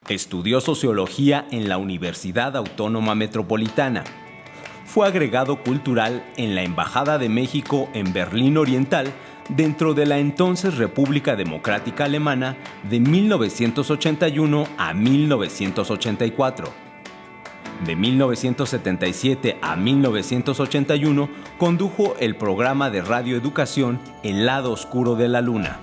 Estudió sociología en la Universidad Autónoma Metropolitana. Fue agregado cultural en la Embajada de México en Berlín Oriental dentro de la entonces República Democrática Alemana de 1981 a 1984. De 1977 a 1981 condujo el programa de radioeducación El lado oscuro de la luna.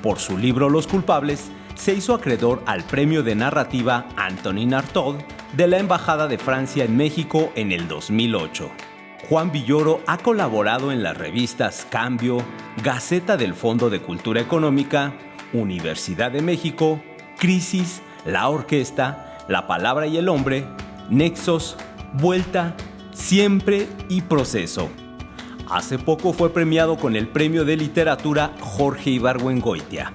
Por su libro Los culpables, se hizo acreedor al premio de narrativa Antonin Artaud de la Embajada de Francia en México en el 2008. Juan Villoro ha colaborado en las revistas Cambio, Gaceta del Fondo de Cultura Económica, Universidad de México, Crisis, La Orquesta, La Palabra y el Hombre, Nexos, Vuelta, Siempre y Proceso. Hace poco fue premiado con el Premio de Literatura Jorge Ibargüengoitia.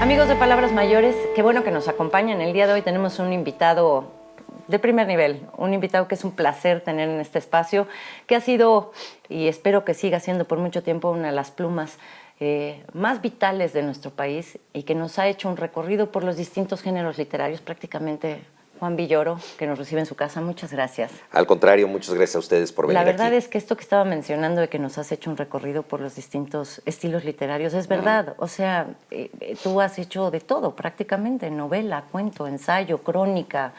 Amigos de Palabras Mayores, qué bueno que nos acompañan. El día de hoy tenemos un invitado de primer nivel, un invitado que es un placer tener en este espacio, que ha sido, y espero que siga siendo por mucho tiempo, una de las plumas más vitales de nuestro país y que nos ha hecho un recorrido por los distintos géneros literarios, prácticamente. Juan Villoro, que nos recibe en su casa, muchas gracias. Al contrario, muchas gracias a ustedes por venir aquí. La verdad es que esto que estaba mencionando de que nos has hecho un recorrido por los distintos estilos literarios, es verdad. O sea, tú has hecho de todo prácticamente, novela, cuento, ensayo, crónica,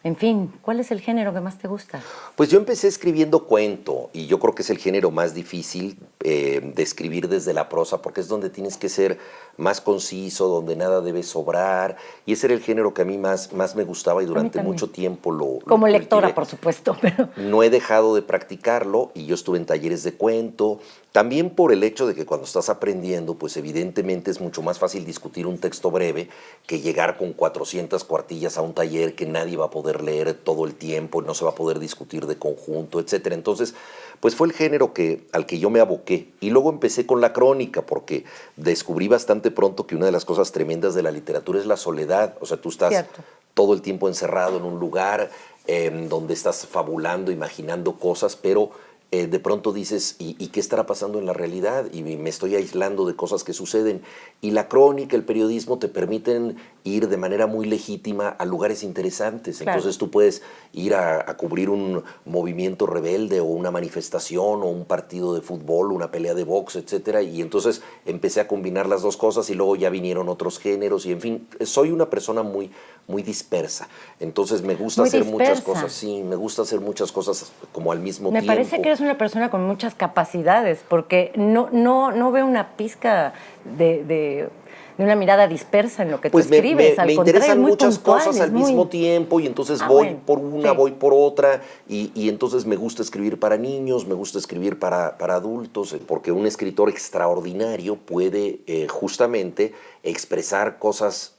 en fin. ¿Cuál es el género que más te gusta? Pues yo empecé escribiendo cuento y yo creo que es el género más difícil de escribir desde la prosa porque es donde tienes que ser más conciso, donde nada debe sobrar, y ese era el género que a mí más me gustaba y durante mucho tiempo lo como lectora, por supuesto, pero no he dejado de practicarlo y yo estuve en talleres de cuento, también por el hecho de que cuando estás aprendiendo, pues evidentemente es mucho más fácil discutir un texto breve que llegar con 400 cuartillas a un taller que nadie va a poder leer todo el tiempo, no se va a poder discutir de conjunto, etcétera. Entonces, pues fue el género al que yo me aboqué. Y luego empecé con la crónica, porque descubrí bastante pronto que una de las cosas tremendas de la literatura es la soledad. O sea, tú estás todo el tiempo encerrado en un lugar donde estás fabulando, imaginando cosas, pero de pronto dices, ¿y qué estará pasando en la realidad? Y me estoy aislando de cosas que suceden. Y la crónica, el periodismo te permiten ir de manera muy legítima a lugares interesantes. Claro. Entonces tú puedes ir a cubrir un movimiento rebelde o una manifestación o un partido de fútbol, una pelea de box, etcétera. Y entonces empecé a combinar las dos cosas y luego ya vinieron otros géneros. Y en fin, soy una persona muy dispersa. Entonces me gusta hacer muchas cosas. Sí, me gusta hacer muchas cosas como al mismo tiempo. Me parece que eres una persona con muchas capacidades, porque no veo una pizca de una mirada dispersa en lo que tú escribes. Me interesan muchas cosas al mismo tiempo y entonces voy por una, voy por otra y entonces me gusta escribir para niños, me gusta escribir para adultos, porque un escritor extraordinario puede justamente expresar cosas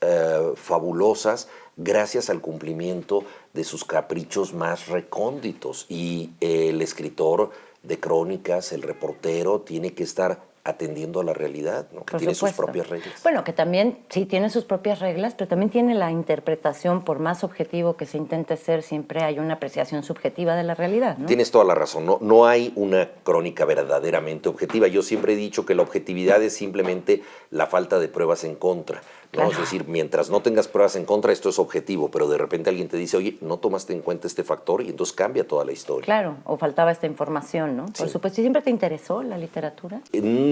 fabulosas gracias al cumplimiento de sus caprichos más recónditos. Y el escritor de crónicas, el reportero, tiene que estar atendiendo a la realidad, ¿no? Que tiene sus propias reglas. Bueno, que también sí tiene sus propias reglas, pero también tiene la interpretación, por más objetivo que se intente ser, siempre hay una apreciación subjetiva de la realidad, ¿no? Tienes toda la razón, no hay una crónica verdaderamente objetiva. Yo siempre he dicho que la objetividad es simplemente la falta de pruebas en contra, ¿no? Claro. Es decir, mientras no tengas pruebas en contra, esto es objetivo, pero de repente alguien te dice, oye, no tomaste en cuenta este factor y entonces cambia toda la historia. Claro, o faltaba esta información, ¿no? Por supuesto. ¿Y siempre te interesó la literatura?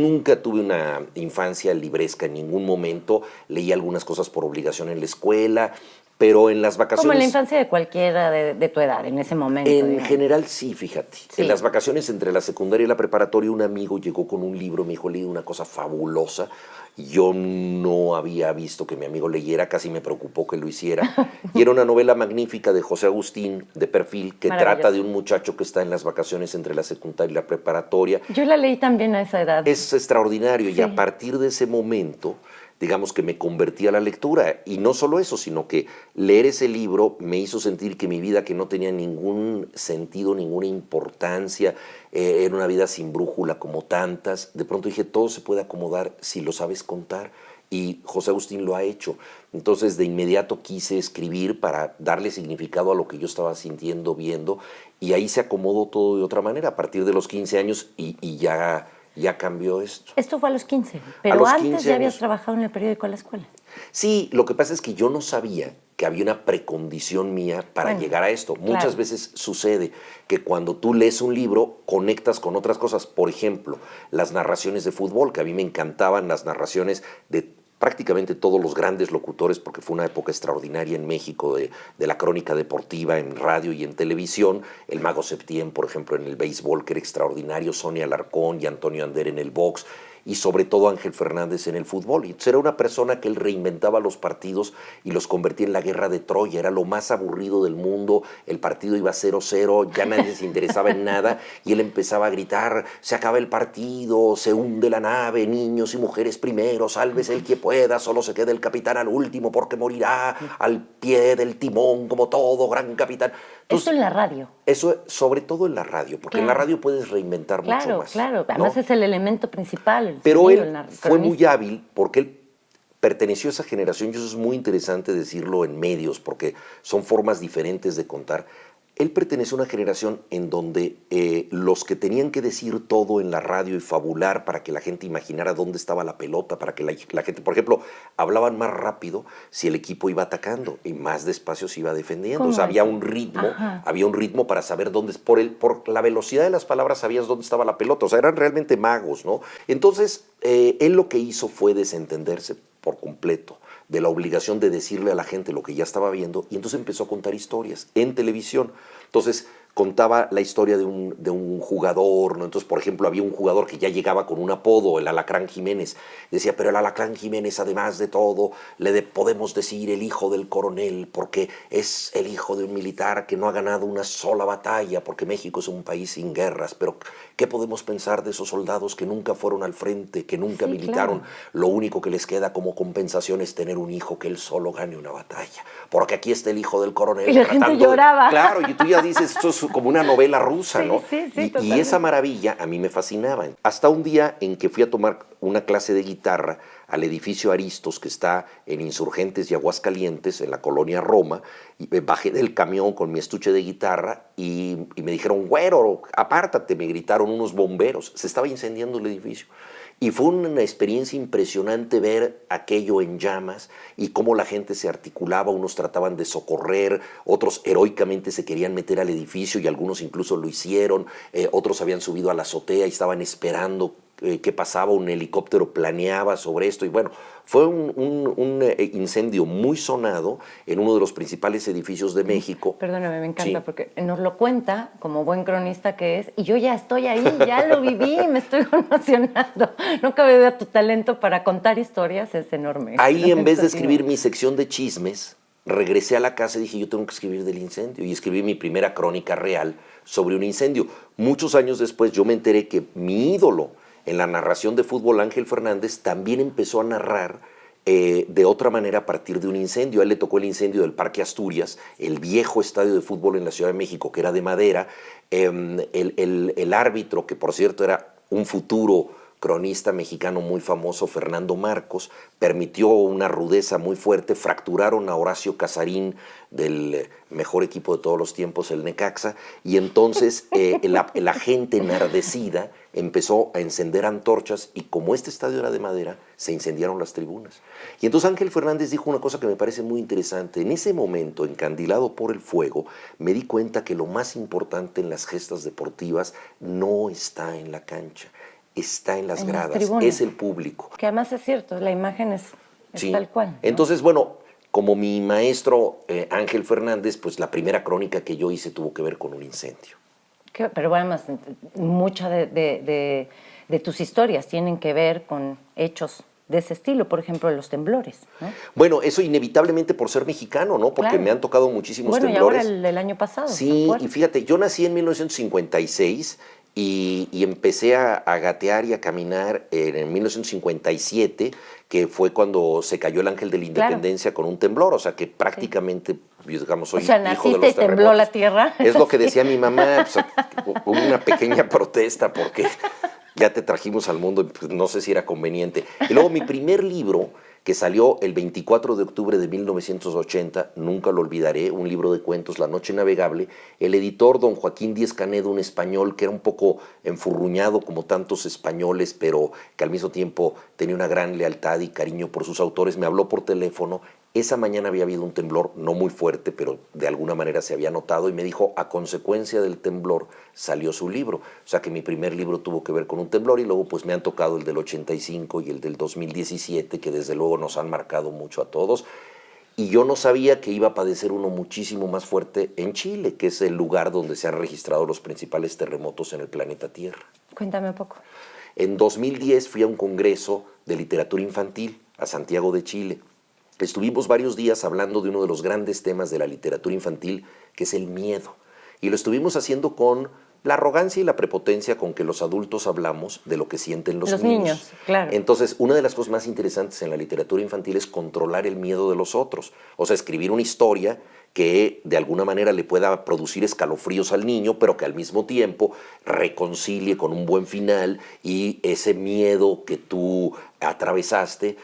Nunca tuve una infancia libresca en ningún momento. Leí algunas cosas por obligación en la escuela, pero en las vacaciones... Como en la infancia de cualquiera de tu edad, en ese momento. En digamos. general sí, fíjate. Sí. En las vacaciones entre la secundaria y la preparatoria, un amigo llegó con un libro, me dijo, leí una cosa fabulosa. Yo no había visto que mi amigo leyera, casi me preocupó que lo hiciera. Y era una novela magnífica de José Agustín, de perfil, que trata de un muchacho que está en las vacaciones entre la secundaria y la preparatoria. Yo la leí también a esa edad. Es extraordinario, Sí. y a partir de ese momento, digamos que me convertí a la lectura. Y no solo eso, sino que leer ese libro me hizo sentir que mi vida, que no tenía ningún sentido, ninguna importancia, era una vida sin brújula como tantas, de pronto dije, todo se puede acomodar si lo sabes contar. Y José Agustín lo ha hecho. Entonces de inmediato quise escribir para darle significado a lo que yo estaba sintiendo, viendo, y ahí se acomodó todo de otra manera a partir de los 15 años y ya cambió esto. Esto fue a los 15, pero los antes 15 ya habías años. trabajado en el periódico de la escuela. Sí, lo que pasa es que yo no sabía que había una precondición mía para llegar a esto. Muchas veces sucede que cuando tú lees un libro conectas con otras cosas. Por ejemplo, las narraciones de fútbol, que a mí me encantaban las narraciones de prácticamente todos los grandes locutores, porque fue una época extraordinaria en México de la crónica deportiva en radio y en televisión. El Mago Septién, por ejemplo, en el béisbol, que era extraordinario, Sonia Alarcón y Antonio Ander en el box, y sobre todo Ángel Fernández en el fútbol. Y entonces era una persona que él reinventaba los partidos y los convertía en la guerra de Troya. Era lo más aburrido del mundo, el partido iba 0-0, ya nadie se interesaba en nada, y él empezaba a gritar, se acaba el partido, se hunde la nave, niños y mujeres primero, sálvese el que pueda, solo se queda el capitán al último porque morirá al pie del timón como todo gran capitán. Entonces, esto en la radio. Eso sobre todo en la radio, porque en la radio puedes reinventar mucho más. Claro, además es el elemento principal. Pero sonido, él fue muy hábil porque él perteneció a esa generación, y eso es muy interesante decirlo en medios, porque son formas diferentes de contar. Él pertenece a una generación en donde los que tenían que decir todo en la radio y fabular para que la gente imaginara dónde estaba la pelota, para que la gente, por ejemplo, hablaban más rápido si el equipo iba atacando y más despacio se iba defendiendo. O sea, había un ritmo para saber dónde, por la velocidad de las palabras sabías dónde estaba la pelota. O sea, eran realmente magos, ¿no? Entonces, él lo que hizo fue desentenderse por completo de la obligación de decirle a la gente lo que ya estaba viendo, y entonces empezó a contar historias en televisión. Entonces contaba la historia de un jugador, ¿no? Entonces, por ejemplo, había un jugador que ya llegaba con un apodo, el Alacrán Jiménez. Decía, pero el Alacrán Jiménez, además de todo, podemos decir el hijo del coronel, porque es el hijo de un militar que no ha ganado una sola batalla, porque México es un país sin guerras. Pero, ¿qué podemos pensar de esos soldados que nunca fueron al frente, que nunca militaron? Claro. Lo único que les queda como compensación es tener un hijo que él solo gane una batalla. Porque aquí está el hijo del coronel. Y la gente lloraba. Claro, y tú ya dices, esto es como una novela rusa, ¿no? Sí, y esa maravilla a mí me fascinaba. Hasta un día en que fui a tomar una clase de guitarra al edificio Aristos, que está en Insurgentes y Aguascalientes, en la colonia Roma, y bajé del camión con mi estuche de guitarra y me dijeron, güero, apártate, me gritaron unos bomberos. Se estaba incendiando el edificio. Y fue una experiencia impresionante ver aquello en llamas y cómo la gente se articulaba, unos trataban de socorrer, otros heroicamente se querían meter al edificio y algunos incluso lo hicieron, otros habían subido a la azotea y estaban esperando qué pasaba, un helicóptero planeaba sobre esto y bueno, fue un incendio muy sonado en uno de los principales edificios de México. Perdóname, me encanta porque nos lo cuenta como buen cronista que es y yo ya estoy ahí, ya lo viví, me estoy emocionando. No cabe duda, tu talento para contar historias es enorme. Ahí en vez de escribir mi sección de chismes, regresé a la casa y dije yo tengo que escribir del incendio y escribí mi primera crónica real sobre un incendio. Muchos años después yo me enteré que mi ídolo en la narración de fútbol, Ángel Fernández, también empezó a narrar de otra manera a partir de un incendio. A él le tocó el incendio del Parque Asturias, el viejo estadio de fútbol en la Ciudad de México, que era de madera. El árbitro, que por cierto era un futuro cronista mexicano muy famoso, Fernando Marcos, permitió una rudeza muy fuerte, fracturaron a Horacio Casarín del mejor equipo de todos los tiempos, el Necaxa, y entonces la gente enardecida empezó a encender antorchas y como este estadio era de madera, se incendiaron las tribunas. Y entonces Ángel Fernández dijo una cosa que me parece muy interesante. En ese momento, encandilado por el fuego, me di cuenta que lo más importante en las gestas deportivas no está en la cancha, está en las gradas, es el público. Que además es cierto, la imagen es sí. tal cual, ¿no? Entonces, bueno, como mi maestro Ángel Fernández, pues la primera crónica que yo hice tuvo que ver con un incendio. Pero además, muchas de tus historias tienen que ver con hechos de ese estilo, por ejemplo, los temblores, ¿no? Bueno, eso inevitablemente por ser mexicano, ¿no? Porque Claro. me han tocado muchísimos bueno, temblores. Y ahora el del año pasado. Sí, tan fuerte. y fíjate, yo nací en 1956 y empecé a gatear y a caminar en 1957, que fue cuando se cayó el Ángel de la Independencia con un temblor, o sea que prácticamente, digamos, soy O sea, hijo de naciste los y tembló terremotos. la tierra. Es lo que decía mi mamá, pues, hubo una pequeña protesta porque ya te trajimos al mundo y pues, no sé si era conveniente. Y luego mi primer libro, que salió el 24 de octubre de 1980, nunca lo olvidaré, un libro de cuentos, La Noche Navegable, el editor don Joaquín Díez Canedo, un español que era un poco enfurruñado como tantos españoles, pero que al mismo tiempo tenía una gran lealtad y cariño por sus autores, me habló por teléfono. Esa mañana había habido un temblor, no muy fuerte, pero de alguna manera se había notado, y me dijo, a consecuencia del temblor salió su libro. O sea que mi primer libro tuvo que ver con un temblor, y luego pues me han tocado el del 85 y el del 2017, que desde luego nos han marcado mucho a todos. Y yo no sabía que iba a padecer uno muchísimo más fuerte en Chile, que es el lugar donde se han registrado los principales terremotos en el planeta Tierra. Cuéntame un poco. En 2010 fui a un congreso de literatura infantil a Santiago de Chile. Estuvimos varios días hablando de uno de los grandes temas de la literatura infantil, que es el miedo. Y lo estuvimos haciendo con la arrogancia y la prepotencia con que los adultos hablamos de lo que sienten los niños. Claro. Entonces, una de las cosas más interesantes en la literatura infantil es controlar el miedo de los otros. O sea, escribir una historia que de alguna manera le pueda producir escalofríos al niño, pero que al mismo tiempo reconcilie con un buen final, y ese miedo que tú atravesaste,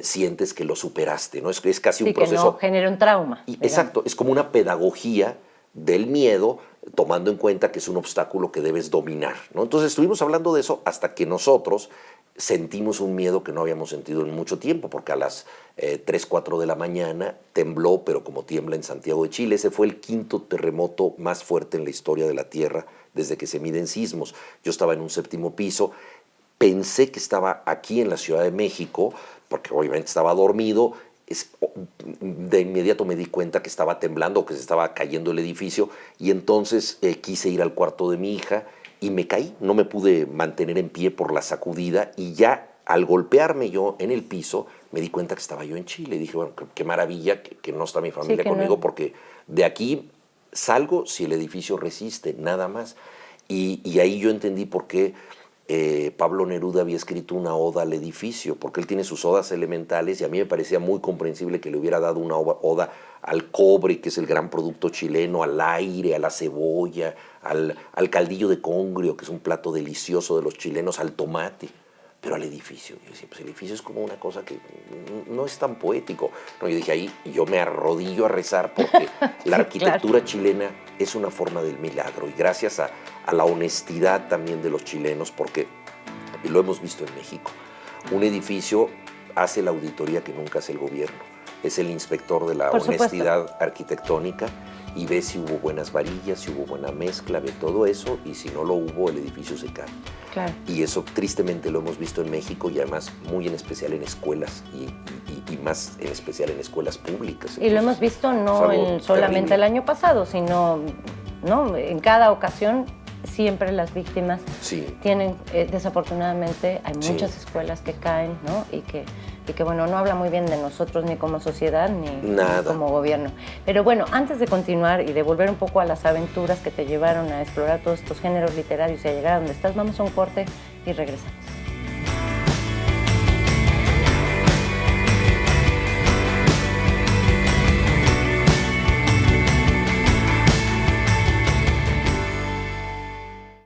sientes que lo superaste, ¿no? Es casi un proceso. Que no genere un trauma. Exacto, es como una pedagogía del miedo, tomando en cuenta que es un obstáculo que debes dominar, ¿no? Entonces estuvimos hablando de eso hasta que nosotros sentimos un miedo que no habíamos sentido en mucho tiempo, porque a las 3, 4 de la mañana tembló, pero como tiembla en Santiago de Chile. Ese fue el 5º terremoto más fuerte en la historia de la Tierra desde que se miden sismos. Yo estaba en un 7º piso, pensé que estaba aquí en la Ciudad de México, porque obviamente estaba dormido. De inmediato me di cuenta que estaba temblando, que se estaba cayendo el edificio, y entonces quise ir al cuarto de mi hija y me caí. No me pude mantener en pie por la sacudida, y ya al golpearme yo en el piso me di cuenta que estaba yo en Chile. Dije, bueno, qué maravilla que no está mi familia conmigo, porque de aquí salgo si el edificio resiste, nada más. Y ahí yo entendí por qué Pablo Neruda había escrito una oda al edificio, porque él tiene sus odas elementales, y a mí me parecía muy comprensible que le hubiera dado una oda al cobre, que es el gran producto chileno, al aire, a la cebolla, al caldillo de congrio, que es un plato delicioso de los chilenos, al tomate, pero al edificio. Yo decía, pues el edificio es como una cosa que no es tan poético. No, yo dije, ahí yo me arrodillo a rezar, porque la arquitectura chilena es una forma del milagro, y gracias a la honestidad también de los chilenos, porque lo hemos visto en México. Un edificio hace la auditoría que nunca hace el gobierno. Es el inspector de la honestidad arquitectónica, y ve si hubo buenas varillas, si hubo buena mezcla, ve todo eso, y si no lo hubo, el edificio se cae. Claro. Y eso tristemente lo hemos visto en México, y además muy en especial en escuelas, y más en especial en escuelas públicas. Entonces, y lo hemos visto no solamente terrible. El año pasado, sino en cada ocasión. Siempre las víctimas tienen, desafortunadamente, hay muchas escuelas que caen, ¿no? Y que, bueno, no habla muy bien de nosotros ni como sociedad ni como gobierno. Pero bueno, antes de continuar y de volver un poco a las aventuras que te llevaron a explorar todos estos géneros literarios y a llegar a donde estás, vamos a un corte y regresamos.